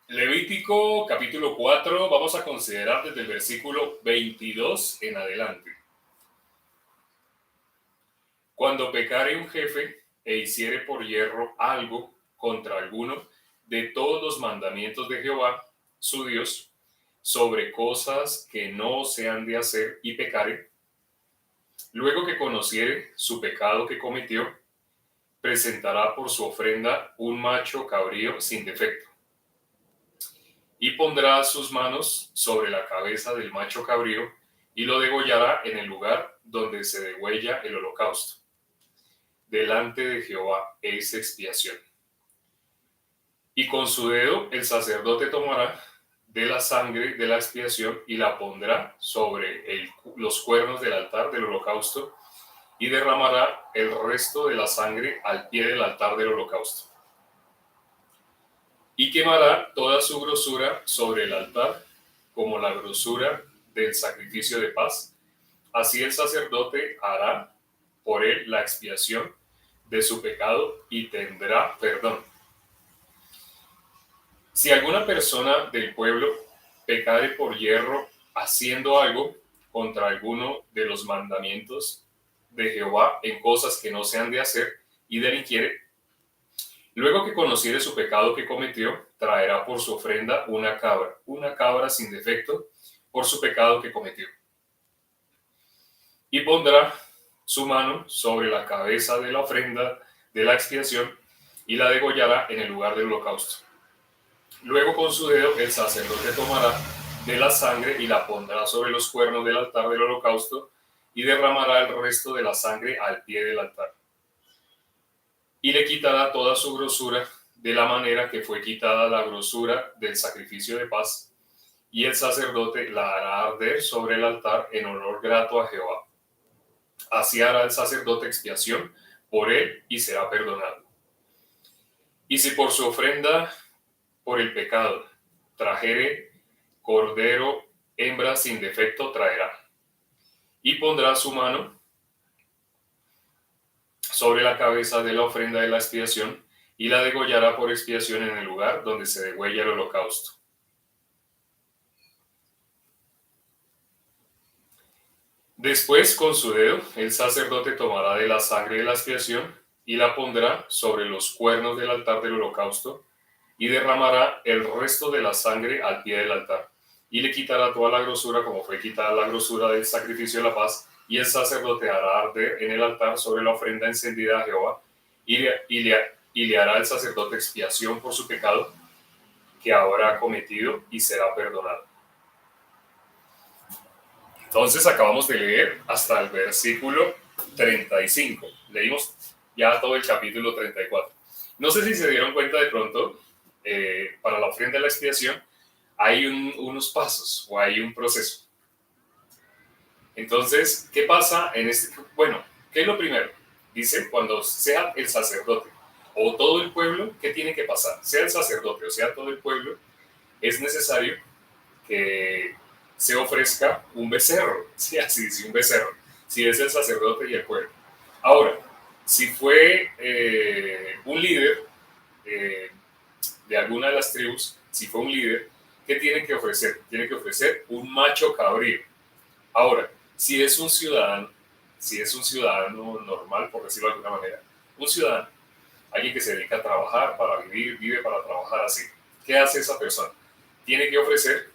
Levítico capítulo 4, vamos a considerar desde el versículo 22 en adelante. Cuando pecare un jefe e hiciere por yerro algo contra alguno de todos los mandamientos de Jehová, su Dios, sobre cosas que no se han de hacer y pecare, luego que conociere su pecado que cometió, presentará por su ofrenda un macho cabrío sin defecto. Y pondrá sus manos sobre la cabeza del macho cabrío y lo degollará en el lugar donde se degüella el holocausto. Delante de Jehová es expiación. Y con su dedo el sacerdote tomará de la sangre de la expiación y la pondrá sobre los cuernos del altar del holocausto y derramará el resto de la sangre al pie del altar del holocausto. Y quemará toda su grosura sobre el altar, como la grosura del sacrificio de paz. Así el sacerdote hará por él la expiación de su pecado y tendrá perdón. Si alguna persona del pueblo pecare por yerro haciendo algo contra alguno de los mandamientos de Jehová en cosas que no se han de hacer y delinquiere, luego que conociere su pecado que cometió, traerá por su ofrenda una cabra sin defecto, por su pecado que cometió. Y pondrá su mano sobre la cabeza de la ofrenda de la expiación y la degollará en el lugar del holocausto. Luego con su dedo el sacerdote tomará de la sangre y la pondrá sobre los cuernos del altar del holocausto y derramará el resto de la sangre al pie del altar. Y le quitará toda su grosura de la manera que fue quitada la grosura del sacrificio de paz, y el sacerdote la hará arder sobre el altar en olor grato a Jehová. Así hará el sacerdote expiación por él y será perdonado. Y si por su ofrenda por el pecado trajere cordero, hembra sin defecto traerá, y pondrá su mano sobre la cabeza de la ofrenda de la expiación y la degollará por expiación en el lugar donde se degüella el holocausto. Después, con su dedo, el sacerdote tomará de la sangre de la expiación y la pondrá sobre los cuernos del altar del holocausto y derramará el resto de la sangre al pie del altar y le quitará toda la grosura como fue quitada la grosura del sacrificio de la paz, y el sacerdote hará arder en el altar sobre la ofrenda encendida a Jehová y le hará el sacerdote expiación por su pecado que ahora ha cometido y será perdonado. Entonces acabamos de leer hasta el versículo 35. Leímos ya todo el capítulo 34. No sé si se dieron cuenta de pronto, para la ofrenda de la expiación hay unos pasos o hay un proceso. Entonces, ¿qué pasa en este? Bueno, ¿qué es lo primero? Dice, cuando sea el sacerdote o todo el pueblo, ¿qué tiene que pasar? Sea el sacerdote o sea todo el pueblo, es necesario que se ofrezca un becerro, sí, así dice, un becerro, si es el sacerdote y el pueblo. Ahora, si fue un líder de alguna de las tribus, si fue un líder, ¿qué tiene que ofrecer? Tiene que ofrecer un macho cabrío. Ahora, si es un ciudadano normal, por decirlo de alguna manera, un ciudadano, alguien que se dedica a trabajar para vivir, vive para trabajar así, ¿qué hace esa persona? Tiene que ofrecer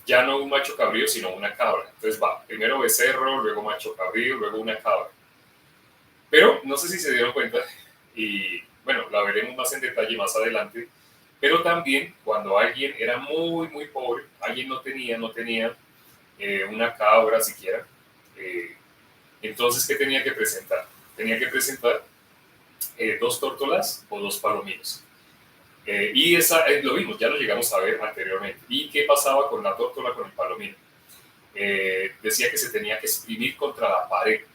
ya no un macho cabrío, sino una cabra. Entonces va, primero becerro, luego macho cabrío, luego una cabra. Pero no sé si se dieron cuenta, y bueno, la veremos más en detalle más adelante, pero también cuando alguien era muy, muy pobre, alguien no tenía una cabra siquiera, entonces, ¿qué tenía que presentar? Tenía que presentar 2 tórtolas o 2 palominos. Y esa lo vimos, ya lo llegamos a ver anteriormente. ¿Y qué pasaba con la tórtola, con el palomino? Decía que se tenía que exprimir contra la pared,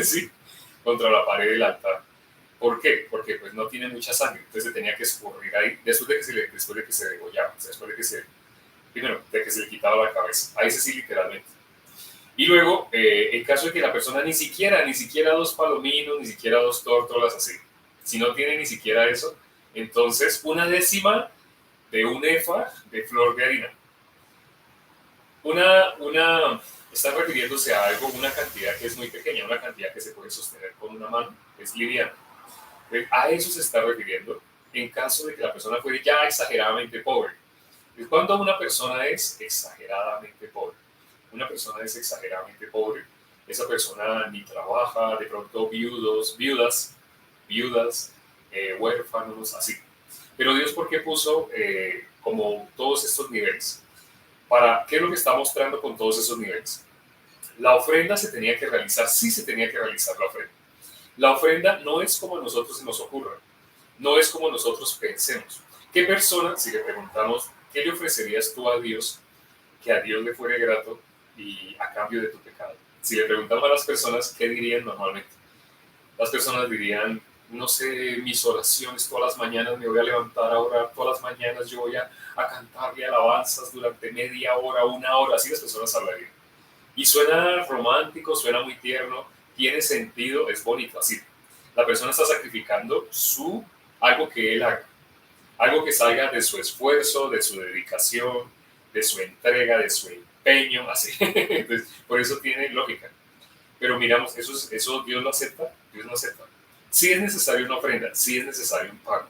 ¿sí? Contra la pared del altar. ¿Por qué? Porque pues no tiene mucha sangre, entonces se tenía que escurrir ahí después de que se degollaba, después primero, de que se le quitaba la cabeza. Ahí sí, literalmente. Y luego, en caso de que la persona ni siquiera 2 palominos, ni siquiera 2 tórtolas así, si no tiene ni siquiera eso, Entonces, una décima de un efa de flor de harina. Está refiriéndose a algo, una cantidad que es muy pequeña, una cantidad que se puede sostener con una mano, es liviana. A eso se está refiriendo en caso de que la persona fuera ya exageradamente pobre. Cuando una persona es exageradamente pobre, una persona es exageradamente pobre, esa persona ni trabaja, de pronto viudas, huérfanos, así. Pero Dios, ¿por qué puso como todos estos niveles? ¿Qué es lo que está mostrando con todos esos niveles? La ofrenda se tenía que realizar, sí se tenía que realizar la ofrenda. La ofrenda no es como a nosotros se nos ocurra, no es como nosotros pensemos. ¿Qué persona, si le preguntamos, qué le ofrecerías tú a Dios, que a Dios le fuere grato y a cambio de tu pecado? Si le preguntamos a las personas, ¿qué dirían normalmente? Las personas dirían, no sé, mis oraciones todas las mañanas, me voy a levantar a orar todas las mañanas, yo voy a cantarle alabanzas durante media hora, una hora, así las personas hablarían. Y suena romántico, suena muy tierno, tiene sentido, es bonito, así. La persona está sacrificando algo que él haga, algo que salga de su esfuerzo, de su dedicación, de su entrega, de su empeño, así. Entonces, por eso tiene lógica. Pero miramos, eso Dios lo acepta, Dios lo acepta. Sí es necesario una ofrenda, sí es necesario un pago,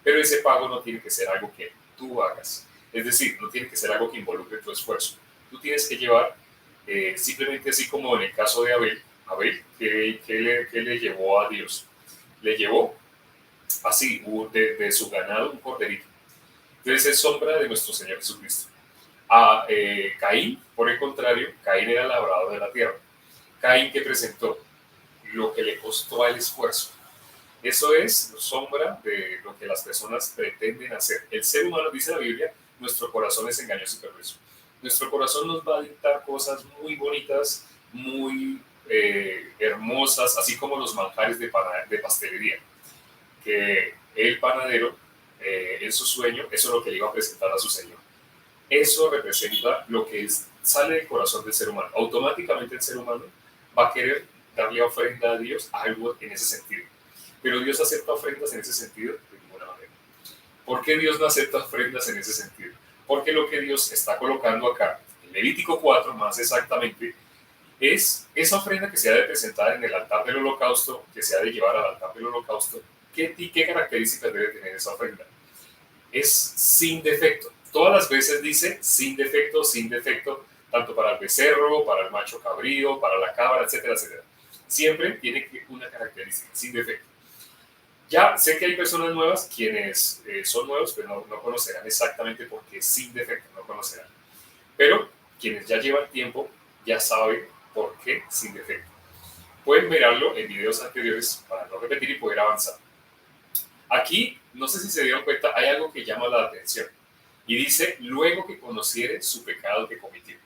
pero ese pago no tiene que ser algo que tú hagas. Es decir, no tiene que ser algo que involucre tu esfuerzo. Tú tienes que llevar, simplemente así como en el caso de Abel, ¿qué le llevó a Dios? Le llevó así, de su ganado, un corderito. Entonces es sombra de nuestro Señor Jesucristo. A Caín, por el contrario, Caín era labrador de la tierra. Caín que presentó lo que le costó al esfuerzo. Eso es sombra de lo que las personas pretenden hacer. El ser humano, dice la Biblia, nuestro corazón es engañoso y perverso. Nuestro corazón nos va a dictar cosas muy bonitas, muy hermosas, así como los manjares de pastelería, que el panadero, en su sueño, eso es lo que le iba a presentar a su Señor. Eso representa lo que sale del corazón del ser humano. Automáticamente el ser humano va a querer darle ofrenda a Dios algo en ese sentido. Pero Dios acepta ofrendas en ese sentido de ninguna manera. ¿Por qué Dios no acepta ofrendas en ese sentido? Porque lo que Dios está colocando acá, en Levítico 4 más exactamente, es esa ofrenda que se ha de presentar en el altar del holocausto, que se ha de llevar al altar del holocausto. ¿Qué características debe tener esa ofrenda? Es sin defecto. Todas las veces dice sin defecto, tanto para el becerro, para el macho cabrío, para la cabra, etcétera, etcétera. Siempre tiene una característica, sin defecto. Ya sé que hay personas nuevas, quienes son nuevos, pero no conocerán exactamente por qué sin defecto, no conocerán. Pero quienes ya llevan tiempo, ya saben por qué sin defecto. Pueden mirarlo en videos anteriores para no repetir y poder avanzar. Aquí, no sé si se dieron cuenta, hay algo que llama la atención. Y dice, luego que conociere su pecado que cometió.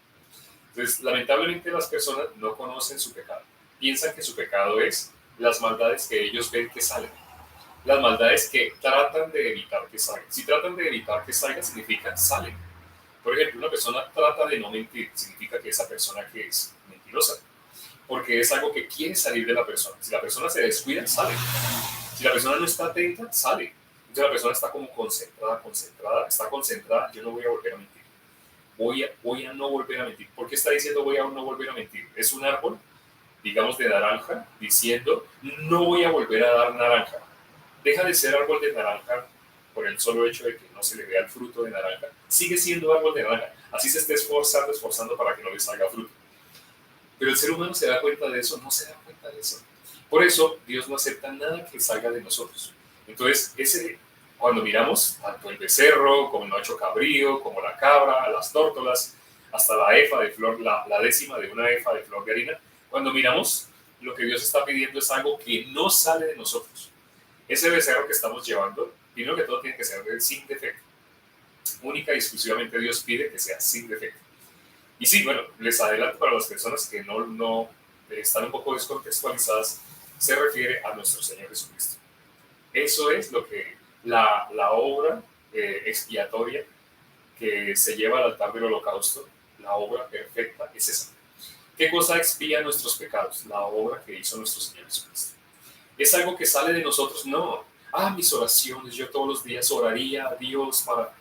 Entonces, lamentablemente las personas no conocen su pecado. Piensan que su pecado es las maldades que ellos ven que salen. Las maldades que tratan de evitar que salgan. Si tratan de evitar que salgan, significa salen. Por ejemplo, una persona trata de no mentir, significa que esa persona que es mentirosa. Porque es algo que quiere salir de la persona. Si la persona se descuida, sale. Si la persona no está atenta, sale. Entonces la persona está como está concentrada, yo no voy a volver a mentir. Voy a no volver a mentir. ¿Por qué está diciendo voy a no volver a mentir? Es un árbol, digamos, de naranja, diciendo no voy a volver a dar naranja. Deja de ser árbol de naranja por el solo hecho de que no se le vea el fruto de naranja. Sigue siendo árbol de naranja. Así se esté esforzando para que no le salga fruto. Pero el ser humano se da cuenta de eso, no se da cuenta de eso. Por eso Dios no acepta nada que salga de nosotros. Entonces, cuando miramos tanto el becerro, como el macho cabrío, como la cabra, las tórtolas, hasta la efa de flor, la décima de una efa de flor de harina, cuando miramos, lo que Dios está pidiendo es algo que no sale de nosotros. Ese becerro que estamos llevando, primero que todo tiene que ser sin defecto. Única y exclusivamente Dios pide que sea sin defecto. Y sí, bueno, les adelanto para las personas que no están un poco descontextualizadas, se refiere a nuestro Señor Jesucristo. Eso es lo que la obra expiatoria que se lleva al altar del holocausto, la obra perfecta, es esa. ¿Qué cosa expía nuestros pecados? La obra que hizo nuestro Señor Jesucristo. ¿Es algo que sale de nosotros? No. mis oraciones, yo todos los días oraría a Dios para,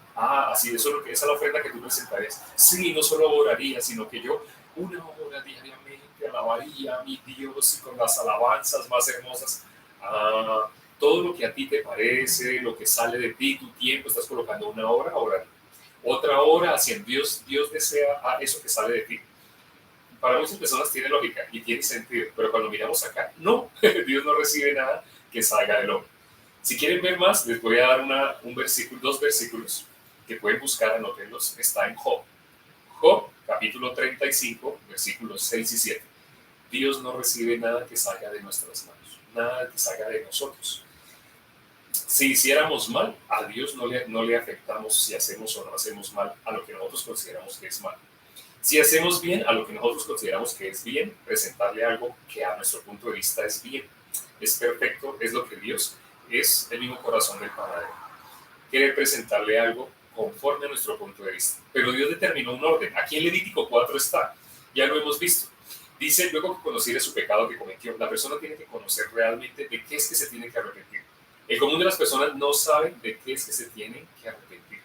así, eso es lo que, esa es la ofrenda que tú presentarías. Sí, no solo oraría, sino que yo una hora diariamente alabaría a mi Dios y con las alabanzas más hermosas. Todo lo que a ti te parece, lo que sale de ti, tu tiempo, estás colocando una hora orando. Otra hora haciendo Dios desea eso que sale de ti. Para muchas personas tiene lógica y tiene sentido, pero cuando miramos acá, no, Dios no recibe nada que salga del hombre. Si quieren ver más, les voy a dar un versículo, dos versículos que pueden buscar, anótenlos, está en Job. Job, capítulo 35, versículos 6 y 7. Dios no recibe nada que salga de nuestras manos, nada que salga de nosotros. Si hiciéramos mal, a Dios no le afectamos si hacemos o no hacemos mal a lo que nosotros consideramos que es mal. Si hacemos bien a lo que nosotros consideramos que es bien, presentarle algo que a nuestro punto de vista es bien, es perfecto, es lo que Dios es, el mismo corazón del panadero. Quiere presentarle algo conforme a nuestro punto de vista. Pero Dios determinó un orden. Aquí en Levítico 4 está, ya lo hemos visto. Dice, luego que conociere su pecado que cometió, la persona tiene que conocer realmente de qué es que se tiene que arrepentir. El común de las personas no saben de qué es que se tienen que arrepentir.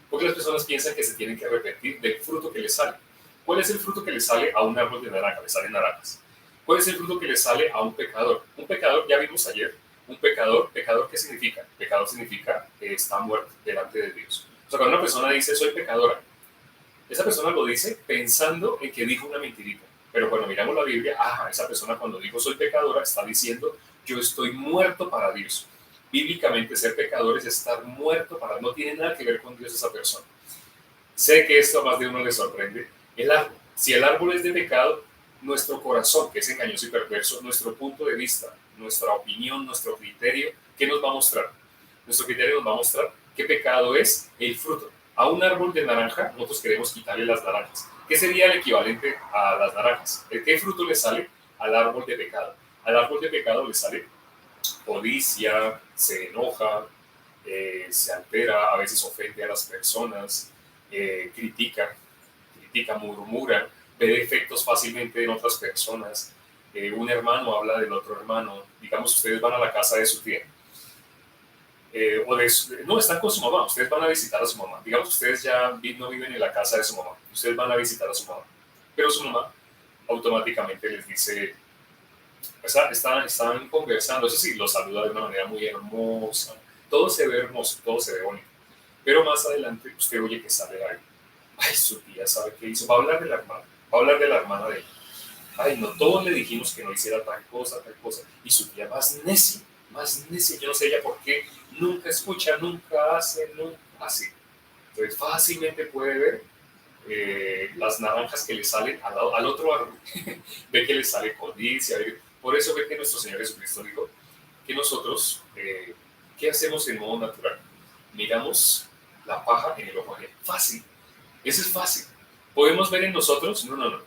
Porque las personas piensan que se tienen que arrepentir del fruto que les sale. ¿Cuál es el fruto que le sale a un árbol de naranja? Le salen naranjas. ¿Cuál es el fruto que le sale a un pecador? Un pecador, ya vimos ayer, un pecador, ¿qué significa? Pecador significa que está muerto delante de Dios. O sea, cuando una persona dice, soy pecadora, esa persona lo dice pensando en que dijo una mentirita. Pero cuando miramos la Biblia, esa persona cuando dijo soy pecadora está diciendo, yo estoy muerto para Dios. Bíblicamente ser pecador es estar muerto para, no tiene nada que ver con Dios esa persona. Sé que esto a más de uno le sorprende. El árbol, si el árbol es de pecado, nuestro corazón, que es engañoso y perverso, nuestro punto de vista, nuestra opinión, nuestro criterio, ¿qué nos va a mostrar? Nuestro criterio nos va a mostrar qué pecado es el fruto. A un árbol de naranja, nosotros queremos quitarle las naranjas. ¿Qué sería el equivalente a las naranjas? ¿Qué fruto le sale al árbol de pecado? Al árbol de pecado le sale codicia, se enoja, se altera, a veces ofende a las personas, critica, murmura, ve defectos fácilmente en otras personas. Un hermano habla del otro hermano. Digamos, ustedes van a la casa de su tía. No, están con su mamá. Ustedes van a visitar a su mamá. Digamos, ustedes ya no viven en la casa de su mamá. Ustedes van a visitar a su mamá. Pero su mamá automáticamente les dice, están conversando. Eso sí, los saluda de una manera muy hermosa. Todo se ve hermoso, todo se ve bonito. Pero más adelante usted oye que sale algo. Ay, su tía sabe qué hizo. Va a hablar de la hermana. Va a hablar de la hermana de ella. Ay, no, todos le dijimos que no hiciera tal cosa, tal cosa. Y su tía más necia. Yo no sé ella por qué. Nunca escucha, nunca hace, nunca hace. Entonces fácilmente puede ver las naranjas que le salen al otro árbol. Ve que le sale codicia. Por eso ve que nuestro Señor Jesucristo dijo que nosotros, ¿qué hacemos en modo natural? Miramos la paja en el ojo ajeno. Fácil. Eso es fácil. ¿Podemos ver en nosotros? No.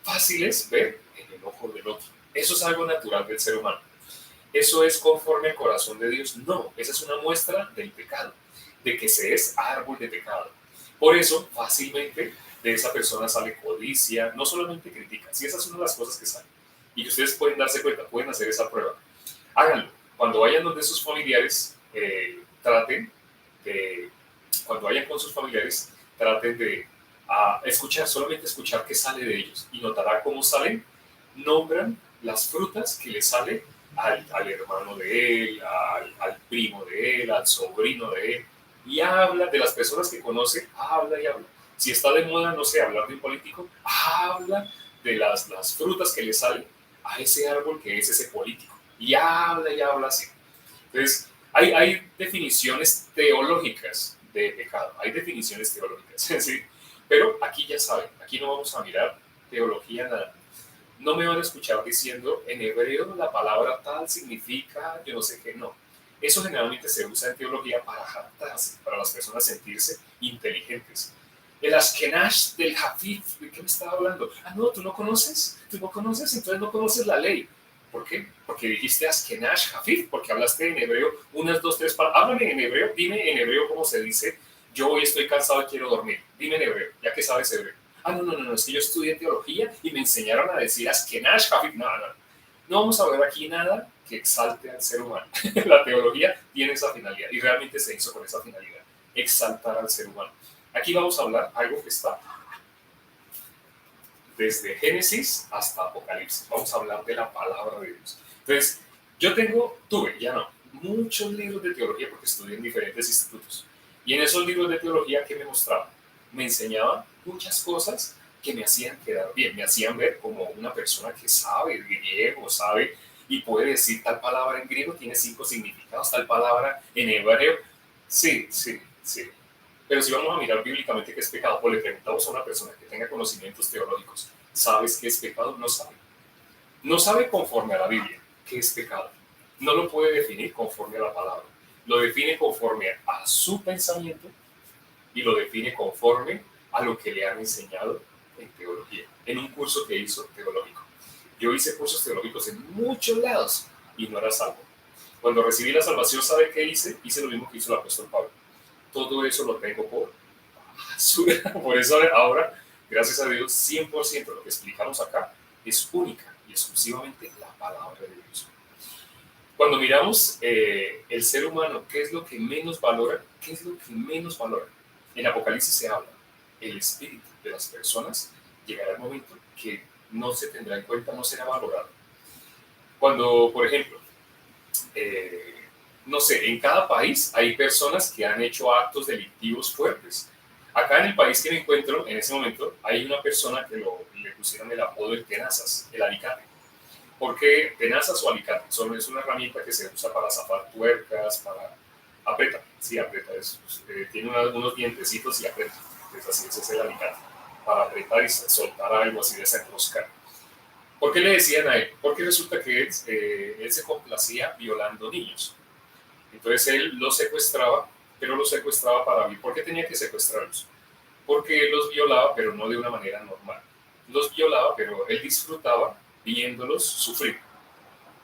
Fácil es ver en el ojo del otro. Eso es algo natural del ser humano. ¿Eso es conforme al corazón de Dios? No. Esa es una muestra del pecado, de que se es árbol de pecado. Por eso, fácilmente, de esa persona sale codicia, no solamente critica. Si esas son las cosas que salen. Y que ustedes pueden darse cuenta, pueden hacer esa prueba. Háganlo. Cuando vayan donde sus familiares, traten de, cuando vayan con sus familiares, traten de escuchar, solamente escuchar qué sale de ellos y notará cómo salen, nombran las frutas que le sale al hermano de él, al primo de él, al sobrino de él, y habla de las personas que conoce, habla y habla. Si está de moda, no sé, hablar de un político, habla de las frutas que le salen a ese árbol que es ese político, y habla así. Entonces, hay definiciones teológicas de pecado, hay definiciones teológicas, ¿sí? Pero aquí ya saben, aquí no vamos a mirar teología nada. No me van a escuchar diciendo en hebreo la palabra tal significa yo no sé qué, no. Eso generalmente se usa en teología para jactarse, para las personas sentirse inteligentes. El Ashkenaz del Hafif, ¿de qué me estaba hablando? No, ¿tú no conoces? Entonces no conoces la ley. ¿Por qué? Porque dijiste Ashkenaz Hafif, porque hablaste en hebreo unas, dos, tres palabras. Háblame en hebreo, dime en hebreo cómo se dice yo hoy estoy cansado y quiero dormir. Dime en hebreo, ya que sabes hebreo. No, es que yo estudié teología y me enseñaron a decir Ashkenaz Hafif. No. No vamos a ver aquí nada que exalte al ser humano. La teología tiene esa finalidad y realmente se hizo con esa finalidad, exaltar al ser humano. Aquí vamos a hablar algo que está desde Génesis hasta Apocalipsis. Vamos a hablar de la palabra de Dios. Entonces, tuve, ya no, muchos libros de teología porque estudié en diferentes institutos. Y en esos libros de teología, ¿qué me mostraban? Me enseñaban muchas cosas que me hacían quedar bien, me hacían ver como una persona que sabe griego, sabe y puede decir tal palabra en griego tiene 5 significados, tal palabra en hebreo. Sí, sí, sí. Pero si vamos a mirar bíblicamente qué es pecado, o le preguntamos a una persona que tenga conocimientos teológicos, ¿sabes qué es pecado? No sabe. No sabe conforme a la Biblia qué es pecado. No lo puede definir conforme a la palabra. Lo define conforme a su pensamiento y lo define conforme a lo que le han enseñado en teología, en un curso que hizo teológico. Yo hice cursos teológicos en muchos lados y no era salvo. Cuando recibí la salvación, ¿sabe qué hice? Hice lo mismo que hizo el apóstol Pablo. Todo eso lo tengo por basura. Por eso ahora, gracias a Dios, 100% lo que explicamos acá es única y exclusivamente la palabra de Dios. Cuando miramos el ser humano, ¿qué es lo que menos valora? ¿Qué es lo que menos valora? En Apocalipsis se habla, el espíritu de las personas llegará el momento que no se tendrá en cuenta, no será valorado. Cuando, por ejemplo, no sé, en cada país hay personas que han hecho actos delictivos fuertes. Acá en el país que me encuentro, en ese momento, hay una persona que le pusieron el apodo del tenazas, el alicate. ¿Por qué tenazas o alicate? Solo es una herramienta que se usa para zafar tuercas, para... Aprieta, sí, aprieta. Tiene unos dientecitos y aprieta. Es así, ese es el alicate. Para apretar y soltar algo así, desenroscar. ¿Por qué le decían a él? Porque resulta que él se complacía violando niños. Entonces él los secuestraba, pero los secuestraba para vivir. ¿Por qué tenía que secuestrarlos? Porque él los violaba, pero no de una manera normal. Los violaba, pero él disfrutaba viéndolos sufrir.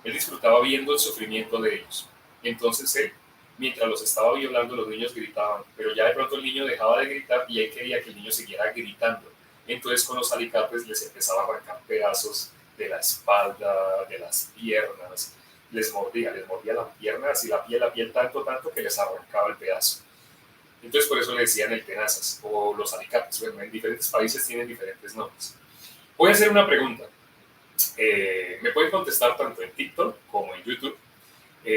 Él disfrutaba viendo el sufrimiento de ellos. Entonces él, mientras los estaba violando, los niños gritaban, pero ya de pronto el niño dejaba de gritar y él quería que el niño siguiera gritando. Entonces con los alicates les empezaba a arrancar pedazos de la espalda, de las piernas, les mordía las piernas y la piel tanto que les arrancaba el pedazo. Entonces por eso le decían el tenazas o los alicates. Bueno, en diferentes países tienen diferentes nombres. Voy a hacer una pregunta. Me pueden contestar tanto en TikTok como en YouTube,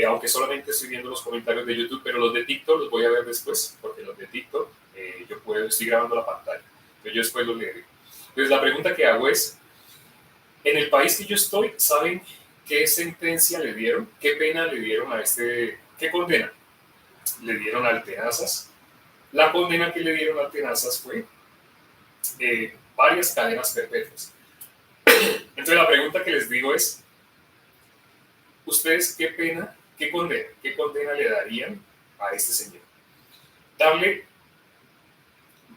aunque solamente estoy viendo los comentarios de YouTube, pero los de TikTok los voy a ver después, porque los de TikTok estoy grabando la pantalla, pero yo después los leeré. Entonces la pregunta que hago es, en el país que yo estoy, ¿saben qué sentencia le dieron? ¿Qué pena le dieron a qué condena le dieron al tenazas? La condena que le dieron al tenazas fue varias cadenas perpetuas. Entonces la pregunta que les digo es, ¿ustedes qué condena le darían a este señor? Darle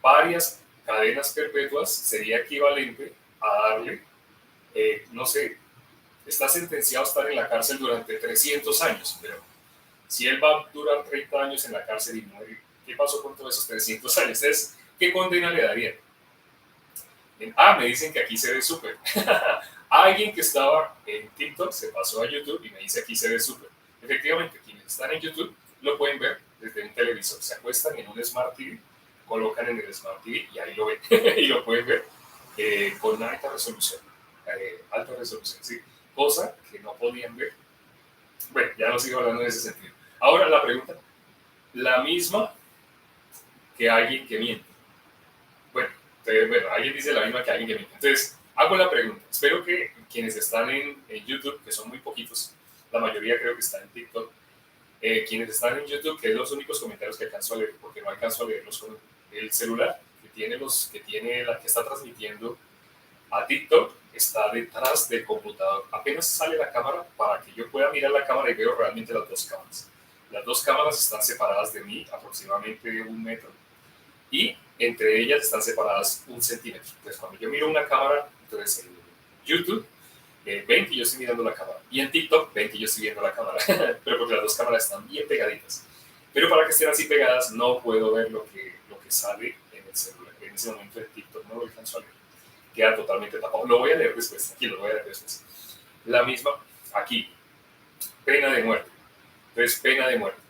varias cadenas perpetuas sería equivalente a darle, no sé, está sentenciado a estar en la cárcel durante 300 años, pero si él va a durar 30 años en la cárcel y muere, ¿qué pasó con todos esos 300 años? Entonces, ¿qué condena le darían? Me dicen que aquí se ve súper. Alguien que estaba en TikTok se pasó a YouTube y me dice aquí se ve súper. Efectivamente, quienes están en YouTube lo pueden ver desde un televisor. Se acuestan en un Smart TV, colocan en el Smart TV y ahí lo ven. Y lo pueden ver con alta resolución. Alta resolución, sí. Cosa que no podían ver. Bueno, ya no sigo hablando en ese sentido. Ahora la pregunta, la misma que alguien que miente. Bueno, alguien dice la misma que alguien que miente. Entonces, hago la pregunta. Espero que quienes están en YouTube, que son muy poquitos, la mayoría creo que están en TikTok, quienes están en YouTube, que es los únicos comentarios que alcanzo a leer, porque no alcanzo a leerlos con el celular que está transmitiendo a TikTok, está detrás del computador. Apenas sale la cámara para que yo pueda mirar la cámara y veo realmente las dos cámaras. Las dos cámaras están separadas de mí aproximadamente 1 metro y entre ellas están separadas 1 centímetro. Entonces, cuando yo miro una cámara, entonces en YouTube, ven que yo estoy mirando la cámara. Y en TikTok, ven que yo estoy viendo la cámara. Pero porque las dos cámaras están bien pegaditas. Pero para que estén así pegadas, no puedo ver lo que sale en el celular. En ese momento en TikTok no lo alcanzo a leer. Queda totalmente tapado. Lo voy a leer después. Aquí lo voy a leer después. La misma. aquí, pena de muerte. Entonces, pena de muerte.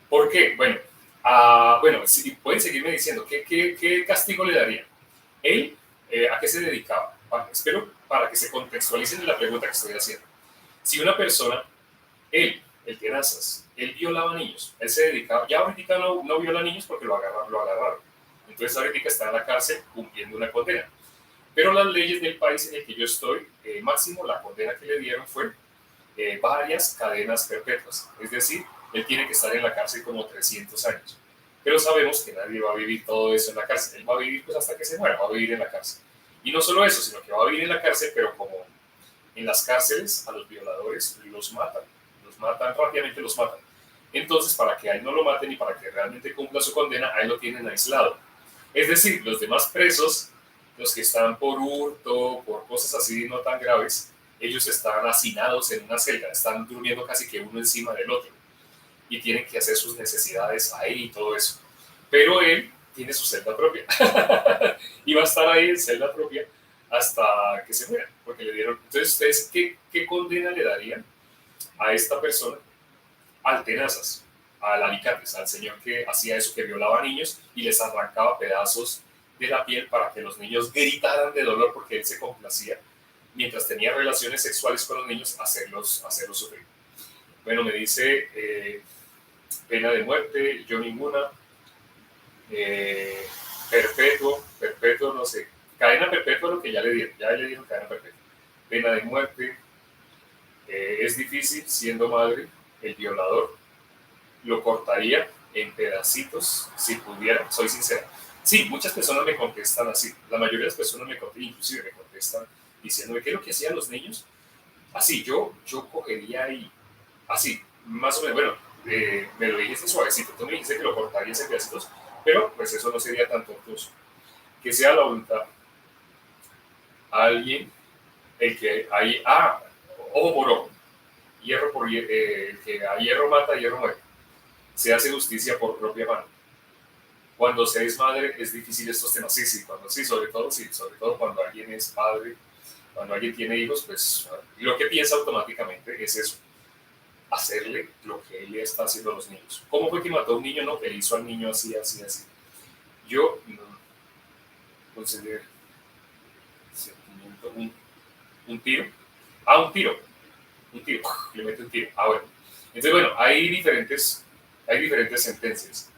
¿Por qué? Bueno, si pueden seguirme diciendo, ¿qué castigo le daría? Él, ¿a qué se dedicaba? Espero para que se contextualicen en la pregunta que estoy haciendo. Si una persona, el tenazas, él violaba niños, él se dedicaba, ya ahorita no viola niños porque lo agarraron. Entonces ahorita está en la cárcel cumpliendo una condena. Pero las leyes del país en el que yo estoy, máximo la condena que le dieron fue varias cadenas perpetuas. Es decir, él tiene que estar en la cárcel como 300 años. Pero sabemos que nadie va a vivir todo eso en la cárcel. Él va a vivir pues hasta que se muera, va a vivir en la cárcel. Y no solo eso, sino que va a vivir en la cárcel, pero como en las cárceles a los violadores los matan rápidamente, los matan. Entonces, para que a él no lo maten y para que realmente cumpla su condena, a él lo tienen aislado. Es decir, los demás presos, los que están por hurto, por cosas así no tan graves, ellos están hacinados en una celda, están durmiendo casi que uno encima del otro y tienen que hacer sus necesidades ahí y todo eso. Pero él tiene su celda propia y va a estar ahí en celda propia hasta que se muera, porque le dieron. Entonces, ¿ustedes qué condena le darían a esta persona? Al tenazas, al alicates, al señor que hacía eso, que violaba a niños y les arrancaba pedazos de la piel para que los niños gritaran de dolor porque él se complacía mientras tenía relaciones sexuales con los niños, hacerlos sufrir. Bueno, me dice pena de muerte, yo ninguna, perpetuo, no sé, cadena perpetua lo que ya le dieron cadena perpetua, pena de muerte, es difícil siendo madre, el violador lo cortaría en pedacitos si pudiera, soy sincera. Sí, muchas personas me contestan así, la mayoría de las personas inclusive me contestan diciéndome qué es lo que hacían los niños. Así, yo cogería y así, más o menos, bueno, me lo dijiste suavecito, tú me dijiste que lo cortarías en pedacitos, pero pues eso no sería tan tortuoso. Que sea la voluntad. Alguien, el que hay, ojo por ojo, hierro por hierro, el que a hierro mata, a hierro muere. Se hace justicia por propia mano. Cuando se es madre es difícil estos temas, sobre todo cuando alguien es padre, cuando alguien tiene hijos, pues lo que piensa automáticamente es eso, hacerle lo que él está haciendo a los niños. ¿Cómo fue que mató a un niño? No, que le hizo al niño así. Yo considero sentimiento, un tiro. Un tiro, le mete un tiro. Bueno. Entonces, bueno, hay diferentes sentencias.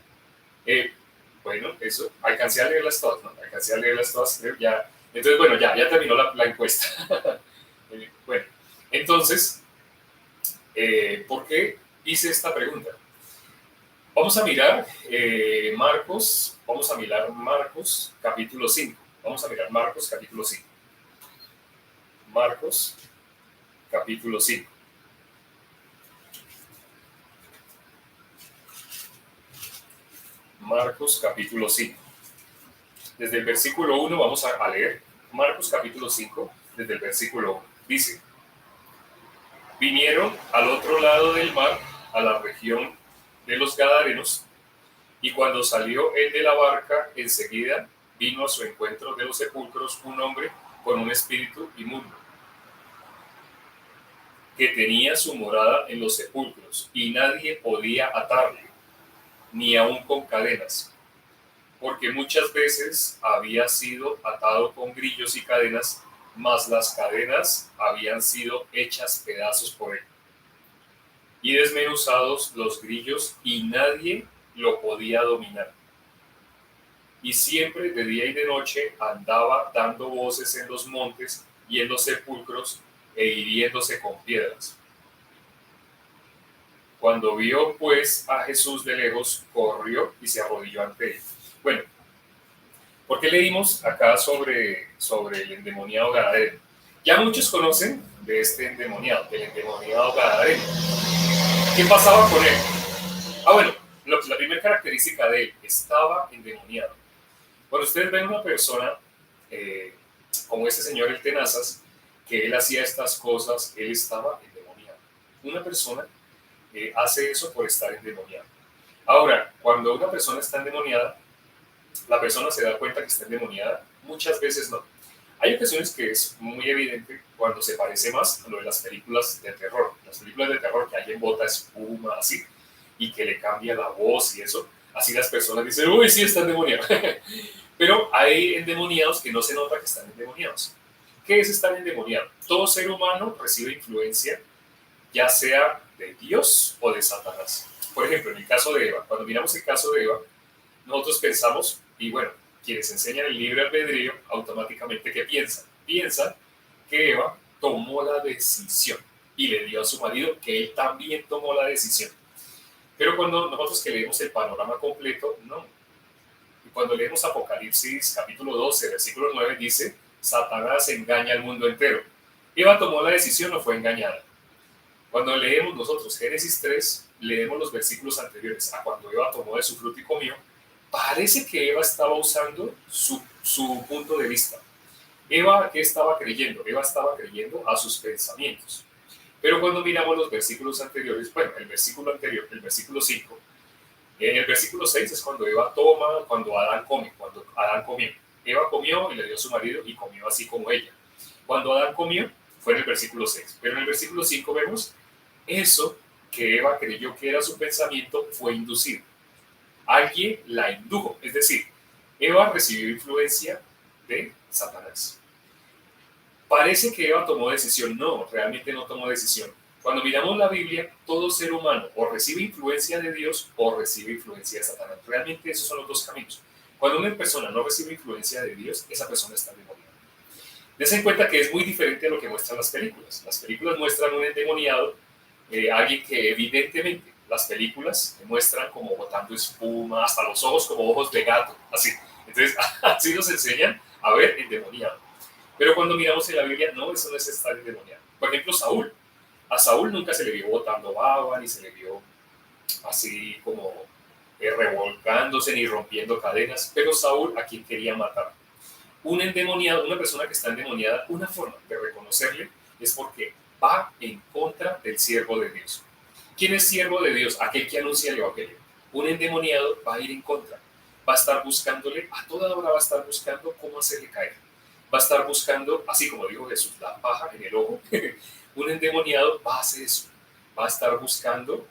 Bueno, eso, alcancé a leerlas todas, ¿no? Creo, ya. Entonces, bueno, ya terminó la encuesta. Bueno, entonces, ¿por qué hice esta pregunta? Vamos a mirar Marcos capítulo 5. Vamos a mirar Marcos capítulo 5. Marcos capítulo 5. Marcos capítulo 5. Desde el versículo 1 vamos a leer Marcos capítulo 5, desde el versículo 1. Dice, vinieron al otro lado del mar, a la región de los Gadarenos, y cuando salió él de la barca, enseguida vino a su encuentro de los sepulcros un hombre con un espíritu inmundo, que tenía su morada en los sepulcros, y nadie podía atarle, ni aun con cadenas, porque muchas veces había sido atado con grillos y cadenas, mas las cadenas habían sido hechas pedazos por él, y desmenuzados los grillos, y nadie lo podía dominar. Y siempre de día y de noche andaba dando voces en los montes y en los sepulcros, e hiriéndose con piedras. Cuando vio pues a Jesús de lejos, corrió y se arrodilló ante él. Bueno, ¿por qué leímos acá sobre el endemoniado Gadareno? Ya muchos conocen de este endemoniado, del endemoniado Gadareno. ¿Qué pasaba con él? Bueno, la primera característica de él, estaba endemoniado. Cuando ustedes ven una persona como este señor el Tenazas, que él hacía estas cosas, él estaba endemoniado. Una persona hace eso por estar endemoniado. Ahora, cuando una persona está endemoniada, la persona se da cuenta que está endemoniada, muchas veces no. Hay ocasiones que es muy evidente cuando se parece más a lo de las películas de terror. Las películas de terror que alguien bota espuma así y que le cambia la voz y eso. Así las personas dicen, uy, sí, está endemoniado. Pero hay endemoniados que no se nota que están endemoniados. ¿Qué es estar endemoniado? Todo ser humano recibe influencia, ya sea de Dios o de Satanás. Por ejemplo, en el caso de Eva, cuando miramos el caso de Eva, nosotros pensamos, y bueno, quienes enseñan el libre albedrío, automáticamente, ¿qué piensan? Piensan que Eva tomó la decisión y le dio a su marido que él también tomó la decisión. Pero cuando nosotros que leemos el panorama completo, no. Y cuando leemos Apocalipsis capítulo 12, versículo 9, dice, Satanás engaña al mundo entero. Eva tomó la decisión, no fue engañada. Cuando leemos nosotros Génesis 3, leemos los versículos anteriores a cuando Eva tomó de su fruto y comió, parece que Eva estaba usando su punto de vista. Eva, ¿qué estaba creyendo? Eva estaba creyendo a sus pensamientos. Pero cuando miramos los versículos anteriores, bueno, el versículo anterior, el versículo 5, en el versículo 6 es cuando Eva toma, cuando Adán come, cuando Adán comió. Eva comió y le dio a su marido y comió así como ella. Cuando Adán comió, fue en el versículo 6. Pero en el versículo 5 vemos eso que Eva creyó que era su pensamiento fue inducido. Alguien la indujo, es decir, Eva recibió influencia de Satanás. Parece que Eva tomó decisión, no, realmente no tomó decisión. Cuando miramos la Biblia, todo ser humano o recibe influencia de Dios o recibe influencia de Satanás. Realmente esos son los dos caminos. Cuando una persona no recibe influencia de Dios, esa persona está endemoniada. Dense en cuenta que es muy diferente a lo que muestran las películas. Las películas muestran un endemoniado, alguien que evidentemente las películas muestran como botando espuma, hasta los ojos como ojos de gato, así. Entonces, así nos enseñan a ver endemoniado. Pero cuando miramos en la Biblia, no, eso no es estar endemoniado. Por ejemplo, Saúl. A Saúl nunca se le vio botando baba, ni se le vio así como revolcándose, ni rompiendo cadenas. Pero Saúl, a quien quería matar. Un endemoniado, una persona que está endemoniada, una forma de reconocerle es porque va en contra del siervo de Dios. ¿Quién es siervo de Dios? Aquel que anuncia el evangelio. Un endemoniado va a ir en contra. Va a estar buscándole, a toda hora va a estar buscando cómo hacerle caer. Va a estar buscando, así como dijo Jesús, la paja en el ojo. Un endemoniado va a hacer eso. Va a estar buscando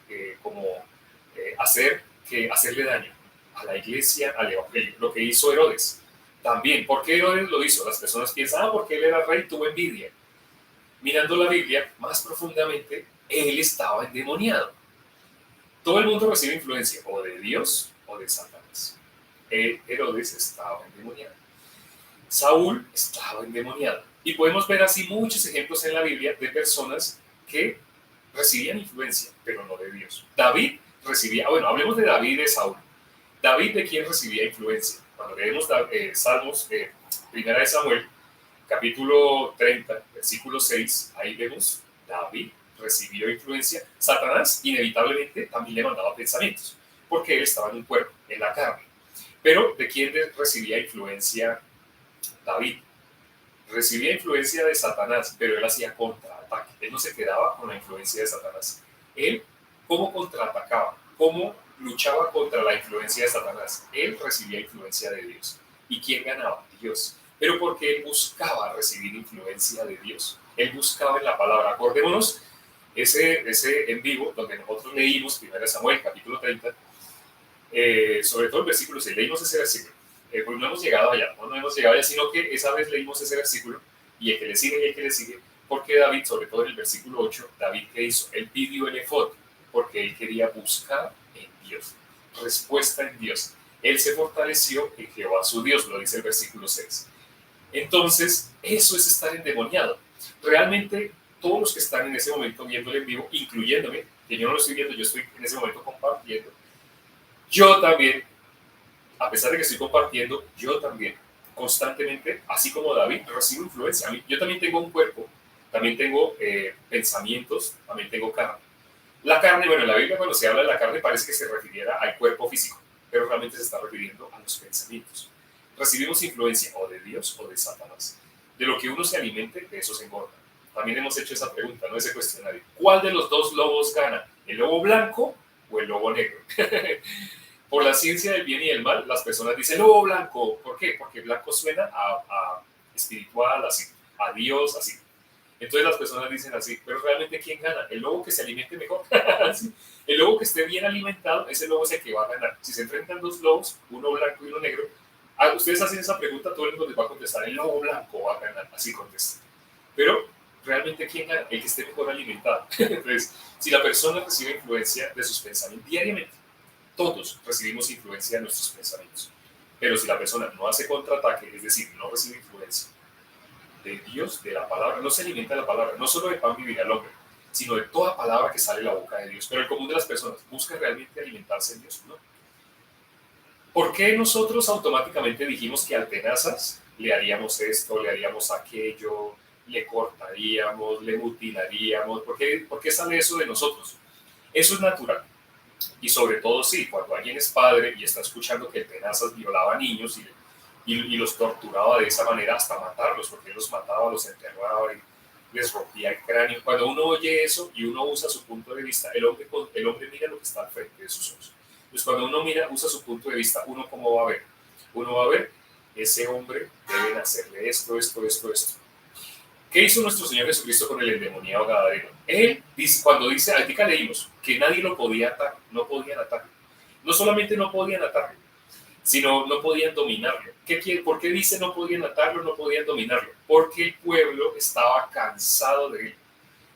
hacerle daño a la iglesia, al evangelio. Lo que hizo Herodes. También, ¿por qué Herodes lo hizo? Las personas piensan, porque él era rey, tuvo envidia. Mirando la Biblia más profundamente, él estaba endemoniado. Todo el mundo recibe influencia o de Dios o de Satanás. Herodes estaba endemoniado. Saúl estaba endemoniado. Y podemos ver así muchos ejemplos en la Biblia de personas que recibían influencia, pero no de Dios. David recibía, bueno, hablemos de David y de Saúl. David, ¿de quién recibía influencia? Cuando leemos Salmos, Primera de Samuel, capítulo 30, versículo 6, ahí vemos, David recibió influencia. Satanás, inevitablemente, también le mandaba pensamientos, porque él estaba en un cuerpo, en la carne. Pero, ¿de quién recibía influencia David? Recibía influencia de Satanás, pero él hacía contraataque. Él no se quedaba con la influencia de Satanás. Él, ¿cómo contraatacaba? ¿Cómo luchaba contra la influencia de Satanás? Él recibía influencia de Dios. ¿Y quién ganaba? Dios. Pero porque él buscaba recibir influencia de Dios. Él buscaba en la palabra. Acordémonos ese en vivo donde nosotros leímos 1 Samuel capítulo 30, sobre todo el versículo 6, leímos ese versículo. Pues no hemos llegado allá, no hemos llegado allá, sino que esa vez leímos ese versículo y el que le sigue y el que le sigue, porque David, sobre todo en el versículo 8, David, ¿qué hizo? Él pidió el efod, porque él quería buscar en Dios, respuesta en Dios. Él se fortaleció en Jehová su Dios, lo dice el versículo 6. Entonces, eso es estar endemoniado. Realmente, todos los que están en ese momento viéndolo en vivo, incluyéndome, que yo no lo estoy viendo, yo estoy en ese momento compartiendo, yo también, a pesar de que estoy compartiendo, yo también constantemente, así como David, recibo influencia. Yo también tengo un cuerpo, también tengo pensamientos, también tengo carne. La carne, bueno, en la Biblia cuando se habla de la carne parece que se refiriera al cuerpo físico, pero realmente se está refiriendo a los pensamientos. Recibimos influencia o de Dios o de Satanás. De lo que uno se alimente, de eso se engorda. También hemos hecho esa pregunta, ¿no? Ese cuestionario. ¿Cuál de los dos lobos gana? ¿El lobo blanco o el lobo negro? Por la ciencia del bien y del mal, las personas dicen lobo blanco. ¿Por qué? Porque blanco suena a espiritual, así, a Dios, así. Entonces las personas dicen así, pero realmente ¿quién gana? El lobo que se alimente mejor. ¿Sí? El lobo que esté bien alimentado, ese lobo es el que va a ganar. Si se enfrentan dos lobos, uno blanco y uno negro, ustedes hacen esa pregunta, todo el mundo les va a contestar, el lobo blanco va a ganar, así contesta. Pero realmente ¿quién gana? El que esté mejor alimentado. Entonces, si la persona recibe influencia de sus pensamientos diariamente, todos recibimos influencia de nuestros pensamientos. Pero si la persona no hace contraataque, es decir, no recibe influencia de Dios, de la palabra, no se alimenta de la palabra, no solo de pan vivirá el hombre, sino de toda palabra que sale de la boca de Dios. Pero el común de las personas busca realmente alimentarse en Dios, ¿no? ¿Por qué nosotros automáticamente dijimos que al tenazas le haríamos esto, le haríamos aquello, le cortaríamos, le mutilaríamos? ¿Por qué sale eso de nosotros? Eso es natural. Y sobre todo, sí, cuando alguien es padre y está escuchando que el tenazas violaba a niños y los torturaba de esa manera hasta matarlos, porque él los mataba, los enterraba y les rompía el cráneo. Cuando uno oye eso y uno usa su punto de vista, el hombre mira lo que está al frente de sus ojos. Entonces, cuando uno usa su punto de vista, ¿uno cómo va a ver? Uno va a ver, ese hombre deben hacerle esto, esto, esto, esto. ¿Qué hizo nuestro Señor Jesucristo con el endemoniado Gadareno? Él dice, cuando dice, ahorita leímos, que nadie lo podía atar, no podían atarlo. No solamente no podían atarlo, sino no podían dominarlo. ¿Por qué dice no podían atarlo, no podían dominarlo? Porque el pueblo estaba cansado de él.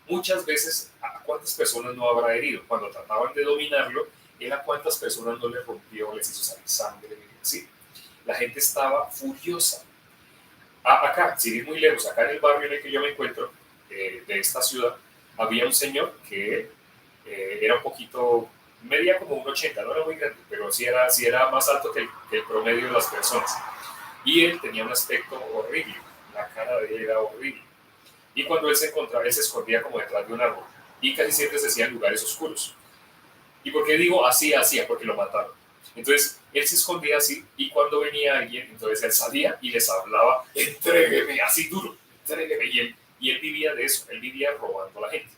Muchas veces, ¿a cuántas personas no habrá herido? Cuando trataban de dominarlo, él a cuántas personas no les rompió, les hizo salir sangre, ¿sí? La gente estaba furiosa. Acá, sin ir muy lejos, acá en el barrio en el que yo me encuentro, de esta ciudad, había un señor que era un poquito, medía como un 80, no era muy grande, pero sí era más alto que el promedio de las personas. Y él tenía un aspecto horrible, la cara de él era horrible. Y cuando él se encontraba, él se escondía como detrás de un árbol. Y casi siempre se hacía en lugares oscuros. ¿Y por qué digo así, hacía? Porque lo mataron. Entonces, él se escondía así y cuando venía alguien, entonces él salía y les hablaba, entrégueme, así duro, entrégueme. Y él vivía de eso, él vivía robando a la gente.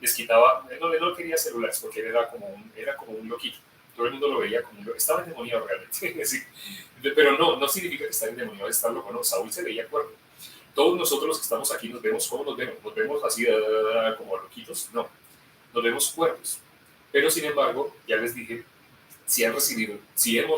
Les quitaba, él no quería celulares porque él era como un loquito. Todo el mundo lo veía como un loquito. Estaba endemoniado realmente. Sí. Pero no significa que estar endemoniado es estar loco, no. Saúl se veía cuerdo. Todos nosotros los que estamos aquí nos vemos, ¿cómo nos vemos? ¿Nos vemos así como loquitos? No, nos vemos cuerdos. Pero sin embargo, ya les dije, si hemos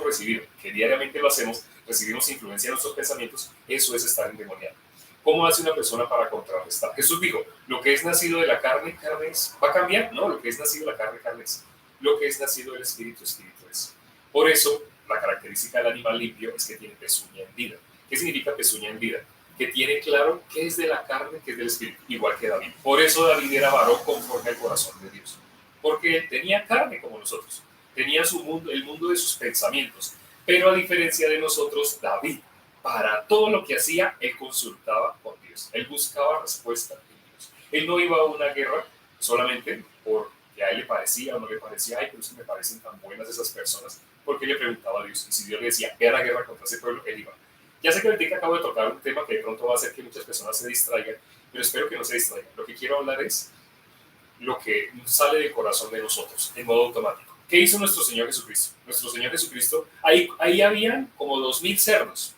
recibido, que diariamente lo hacemos, recibimos influencia en nuestros pensamientos, eso es estar endemoniado. ¿Cómo hace una persona para contrarrestar? Jesús dijo, lo que es nacido de la carne, carne es. ¿Va a cambiar? No, lo que es nacido de la carne, carne es. Lo que es nacido del espíritu, espíritu es. Por eso, la característica del animal limpio es que tiene pezuña hendida. ¿Qué significa pezuña hendida? Que tiene claro qué es de la carne, qué es del espíritu, igual que David. Por eso David era varón conforme al corazón de Dios. Porque él tenía carne como nosotros. Tenía su mundo, el mundo de sus pensamientos. Pero a diferencia de nosotros, David, para todo lo que hacía, él consultaba con Dios. Él buscaba respuesta en Dios. Él no iba a una guerra solamente porque a él le parecía o no le parecía, ay, pero es que me parecen tan buenas esas personas, porque le preguntaba a Dios. Y si Dios le decía, ve a la guerra contra ese pueblo, él iba. Ya sé que ahorita acabo de tocar un tema que de pronto va a hacer que muchas personas se distraigan, pero espero que no se distraigan. Lo que quiero hablar es lo que sale del corazón de nosotros, en modo automático. ¿Qué hizo nuestro Señor Jesucristo? Nuestro Señor Jesucristo, ahí habían como 2000 cerdos,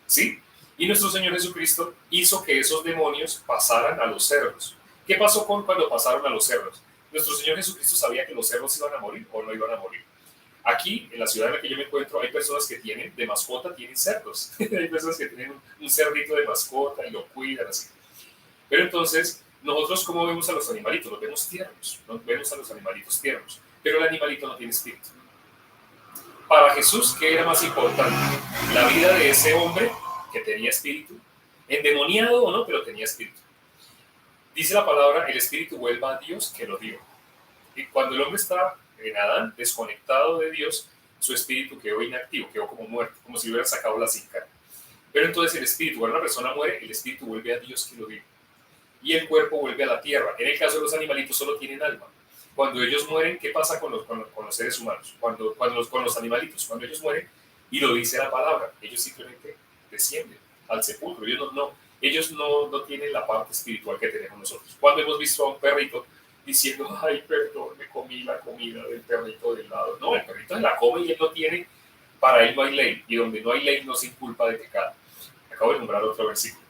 ¿sí? Y nuestro Señor Jesucristo hizo que esos demonios pasaran a los cerdos. ¿Qué pasó cuando pasaron a los cerdos? Nuestro Señor Jesucristo sabía que los cerdos iban a morir o no iban a morir. Aquí, en la ciudad en la que yo me encuentro, hay personas que tienen de mascota, tienen cerdos. Hay personas que tienen un cerdito de mascota y lo cuidan así. Pero entonces, nosotros, ¿cómo vemos a los animalitos? Los vemos tiernos, nos vemos a los animalitos tiernos, pero el animalito no tiene espíritu. Para Jesús, ¿qué era más importante? La vida de ese hombre que tenía espíritu, endemoniado o no, pero tenía espíritu. Dice la palabra, el espíritu vuelva a Dios que lo dio. Y cuando el hombre está en Adán, desconectado de Dios, su espíritu quedó inactivo, quedó como muerto, como si hubieran sacado la cinta. Pero entonces el espíritu, cuando una persona muere, el espíritu vuelve a Dios que lo dio. Y el cuerpo vuelve a la tierra. En el caso de los animalitos solo tienen alma. Cuando ellos mueren, ¿qué pasa con los seres humanos? Con los animalitos, cuando ellos mueren, y lo dice la palabra, ellos simplemente descienden al sepulcro. Ellos no tienen la parte espiritual que tenemos nosotros. Cuando hemos visto a un perrito diciendo, ay, perdón, me comí la comida del perrito del lado. No, el perrito se la come y él no tiene, para él no hay ley, y donde no hay ley no se inculpa de pecado. Acabo de nombrar otro versículo.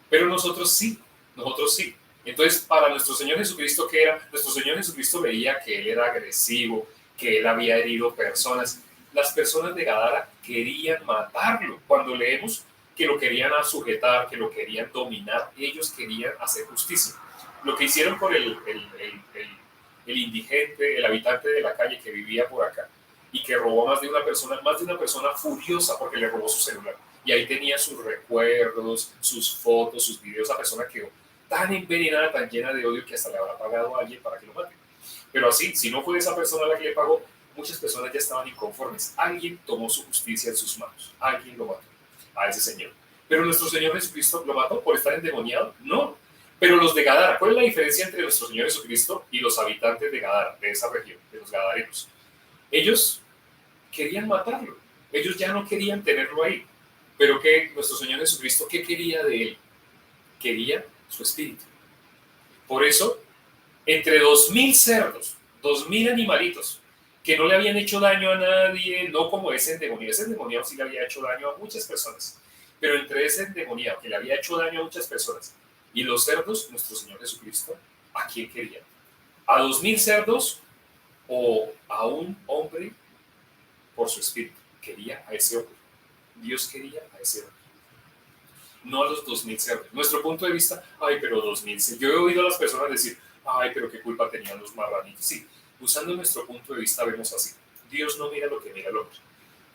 Pero nosotros sí, nosotros sí. Entonces, para nuestro Señor Jesucristo, ¿qué era? Nuestro Señor Jesucristo veía que Él era agresivo, que Él había herido personas. Las personas de Gadara querían matarlo. Cuando leemos que lo querían sujetar, que lo querían dominar, ellos querían hacer justicia. Lo que hicieron con el indigente, el habitante de la calle que vivía por acá y que robó más de una persona furiosa porque le robó su celular. Y ahí tenía sus recuerdos, sus fotos, sus videos. Esa persona quedó tan envenenada, tan llena de odio que hasta le habrá pagado a alguien para que lo mate. Pero así, si no fue esa persona la que le pagó, muchas personas ya estaban inconformes. Alguien tomó su justicia en sus manos. Alguien lo mató a ese señor. Pero nuestro Señor Jesucristo lo mató por estar endemoniado. No. Pero los de Gadara, ¿cuál es la diferencia entre nuestro Señor Jesucristo y los habitantes de Gadara, de esa región, de los gadarenos? Ellos querían matarlo. Ellos ya no querían tenerlo ahí. Pero que nuestro Señor Jesucristo, ¿qué quería de él? Quería su espíritu. Por eso, entre 2000 cerdos, 2000 animalitos, que no le habían hecho daño a nadie, no como ese endemoniado sí le había hecho daño a muchas personas, pero entre ese endemoniado que le había hecho daño a muchas personas y los cerdos, nuestro Señor Jesucristo, ¿a quién quería? ¿A 2000 cerdos o a un hombre por su espíritu? Quería a ese hombre. Dios quería a ese hombre, no a los 2000 cerdos. Nuestro punto de vista, ay, pero 2000 cerdos. Yo he oído a las personas decir, ay, pero qué culpa tenían los marranitos. Sí, usando nuestro punto de vista vemos así. Dios no mira lo que mira el hombre.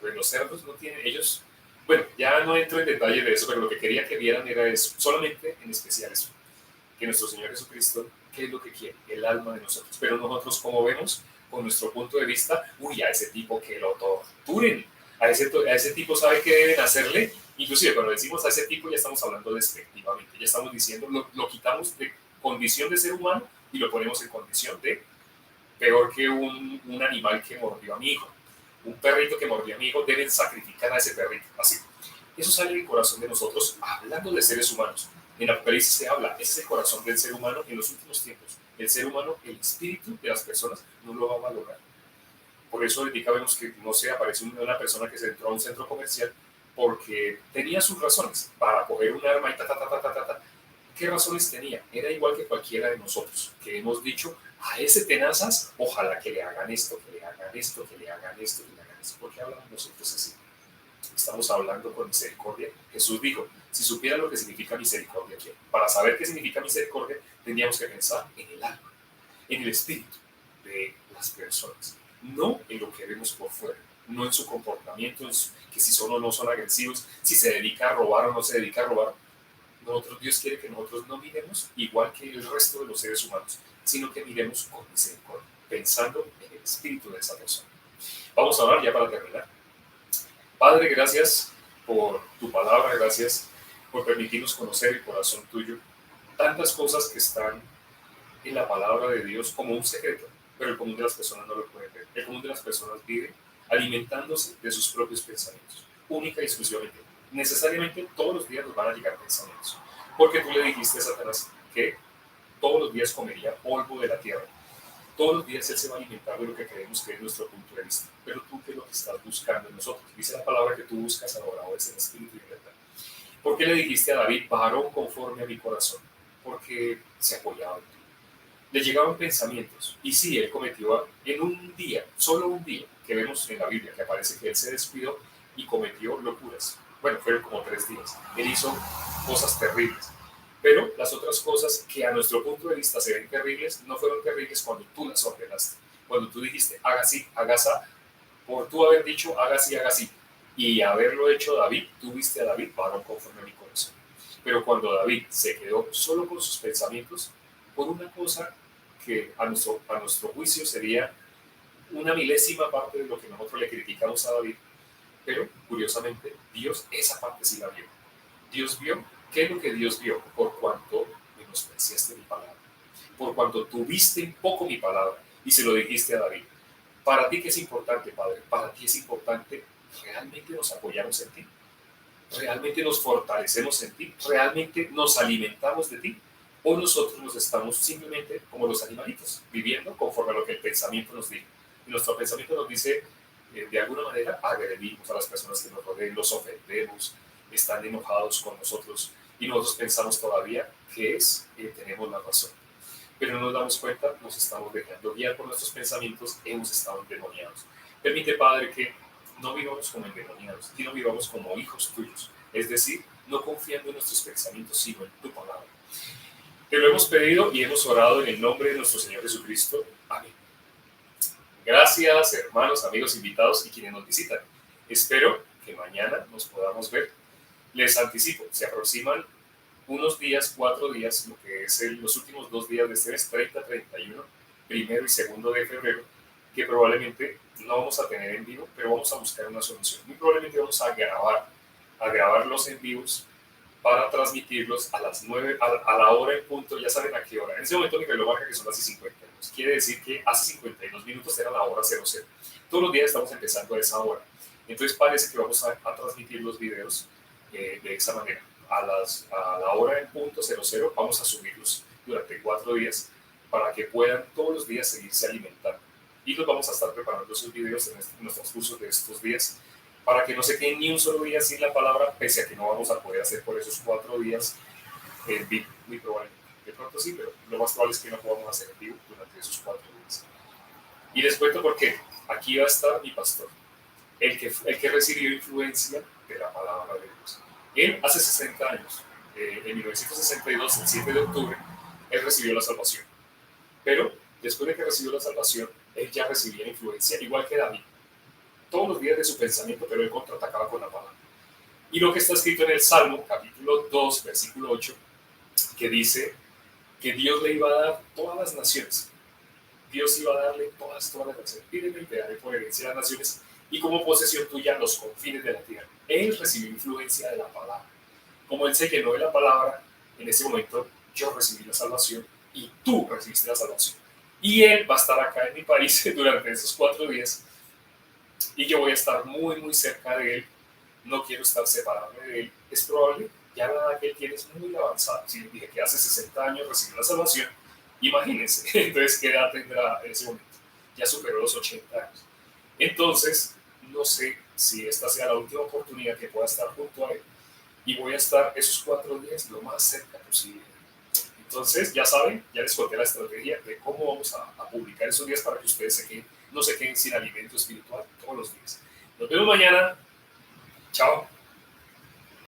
Pues los cerdos no tienen, ellos, bueno, ya no entro en detalle de eso, pero lo que quería que vieran era eso, solamente en especial eso, que nuestro Señor Jesucristo, ¿qué es lo que quiere? El alma de nosotros. Pero nosotros, como vemos, con nuestro punto de vista, uy, a ese tipo que lo torturen, a ese tipo sabe qué deben hacerle. Inclusive cuando decimos a ese tipo ya estamos hablando despectivamente, ya estamos diciendo, lo quitamos de condición de ser humano y lo ponemos en condición de peor que un animal que mordió a mi hijo. Un perrito que mordió a mi hijo, deben sacrificar a ese perrito. Así. Eso sale del corazón de nosotros, hablando de seres humanos. En Apocalipsis se habla, ese es el corazón del ser humano en los últimos tiempos. El ser humano, el espíritu de las personas, no lo va a valorar. Por eso ahorita vemos que, no sé, aparece una persona que se entró a un centro comercial porque tenía sus razones para coger un arma y ta. ¿Qué razones tenía? Era igual que cualquiera de nosotros, que hemos dicho, a ese tenazas, ojalá que le hagan esto, que le hagan esto, que le hagan esto, que le hagan esto. ¿Por qué hablamos nosotros así? Estamos hablando con misericordia. Jesús dijo, si supiera lo que significa misericordia, para saber qué significa misericordia, tendríamos que pensar en el alma, en el espíritu de las personas, no en lo que vemos por fuera, no en su comportamiento, que si son o no son agresivos, si se dedica a robar o no se dedica a robar. Nosotros, Dios quiere que nosotros no miremos igual que el resto de los seres humanos, sino que miremos con misericordia, pensando en el espíritu de esa persona. Vamos a hablar ya para terminar. Padre, gracias por tu palabra, gracias por permitirnos conocer el corazón tuyo. Tantas cosas que están en la palabra de Dios como un secreto, pero el común de las personas no lo puede ver. El común de las personas vive alimentándose de sus propios pensamientos, única y exclusivamente. Necesariamente todos los días nos van a llegar pensamientos, porque tú le dijiste a Satanás que todos los días comería polvo de la tierra. Todos los días Él se va a alimentar de lo que creemos que es nuestro punto de vista. Pero tú, ¿qué es lo que estás buscando en nosotros? Dice la palabra que tú buscas adoradores en espíritu y verdad. ¿Por qué le dijiste a David, varón conforme a mi corazón? Porque se apoyaba en ti. Le llegaban pensamientos. Y sí, él cometió en un día, solo un día, que vemos en la Biblia, que aparece que él se descuidó y cometió locuras. Bueno, fueron como 3 días. Él hizo cosas terribles. Pero las otras cosas que a nuestro punto de vista se ven terribles, no fueron terribles cuando tú las ordenaste. Cuando tú dijiste, haga así, haga así, por tú haber dicho, haga así, haga así. Y haberlo hecho David, tú viste a David, varón conforme a mi corazón. Pero cuando David se quedó solo con sus pensamientos, por una cosa que a nuestro juicio sería una milésima parte de lo que nosotros le criticamos a David, pero curiosamente Dios esa parte sí la vio. Dios vio, ¿qué es lo que Dios vio? Por cuanto menospreciaste mi palabra, por cuanto tuviste en poco mi palabra y se lo dijiste a David. Para ti, ¿qué es importante, Padre? Para ti es importante, ¿realmente nos apoyamos en ti? ¿Realmente nos fortalecemos en ti? ¿Realmente nos alimentamos de ti? ¿O nosotros nos estamos simplemente como los animalitos, viviendo conforme a lo que el pensamiento nos dice? Y nuestro pensamiento nos dice, de alguna manera, agredimos a las personas que nos rodean, los ofendemos, están enojados con nosotros y nosotros pensamos todavía que tenemos la razón. Pero no nos damos cuenta, nos estamos dejando guiar por nuestros pensamientos, hemos estado endemoniados. Permite, Padre, que no vivamos como endemoniados, sino vivamos como hijos tuyos, es decir, no confiando en nuestros pensamientos, sino en tu palabra. Te lo hemos pedido y hemos orado en el nombre de nuestro Señor Jesucristo. Amén. Gracias, hermanos, amigos, invitados y quienes nos visitan. Espero que mañana nos podamos ver. Les anticipo, se aproximan unos días, 4 días, lo que es los últimos 2 días de este mes, 30, 31, primero y segundo de febrero, que probablemente no vamos a tener en vivo, pero vamos a buscar una solución. Muy probablemente vamos a grabar los en vivos para transmitirlos a las 9, a la hora en punto, ya saben a qué hora. En ese momento mi reloj marca que son las 52. Quiere decir que hace 52 minutos era la hora 00. Todos los días estamos empezando a esa hora. Entonces parece que vamos a transmitir los videos de esa manera. A la hora en punto 00 vamos a subirlos durante 4 días para que puedan todos los días seguirse alimentando. Y los vamos a estar preparando esos videos en nuestros cursos de estos días para que no se queden ni un solo día sin la palabra, pese a que no vamos a poder hacer por esos 4 días en vivo, muy probablemente. De pronto sí, pero lo más probable es que no podamos hacer en vivo durante esos 4 días. Y les cuento por qué. Aquí va a estar mi pastor, el que recibió influencia de la palabra de Dios. Él hace 60 años, en 1962, el 7 de octubre, él recibió la salvación. Pero después de que recibió la salvación, él ya recibía influencia, igual que David, todos los días de su pensamiento, pero él contraatacaba con la palabra. Y lo que está escrito en el Salmo, capítulo 2, versículo 8, que dice que Dios le iba a dar todas las naciones. Dios iba a darle todas las naciones. Pídeme y te daré por herencia las naciones y como posesión tuya los confines de la tierra. Él recibió influencia de la palabra. Como él se llenó de la palabra, en ese momento yo recibí la salvación y tú recibiste la salvación. Y él va a estar acá en mi país durante esos 4 días y yo voy a estar muy, muy cerca de él. No quiero estar separado de él. Es probable, ya la edad que él tiene es muy avanzada. Si les dije que hace 60 años recibió la salvación, imagínense, entonces qué edad tendrá en ese momento. Ya superó los 80 años. Entonces, no sé si esta sea la última oportunidad que pueda estar junto a él y voy a estar esos 4 días lo más cerca posible. Entonces, ya saben, ya les conté la estrategia de cómo vamos a publicar esos días para que ustedes no se queden sin alimento espiritual todos los días. Nos vemos mañana. Chao.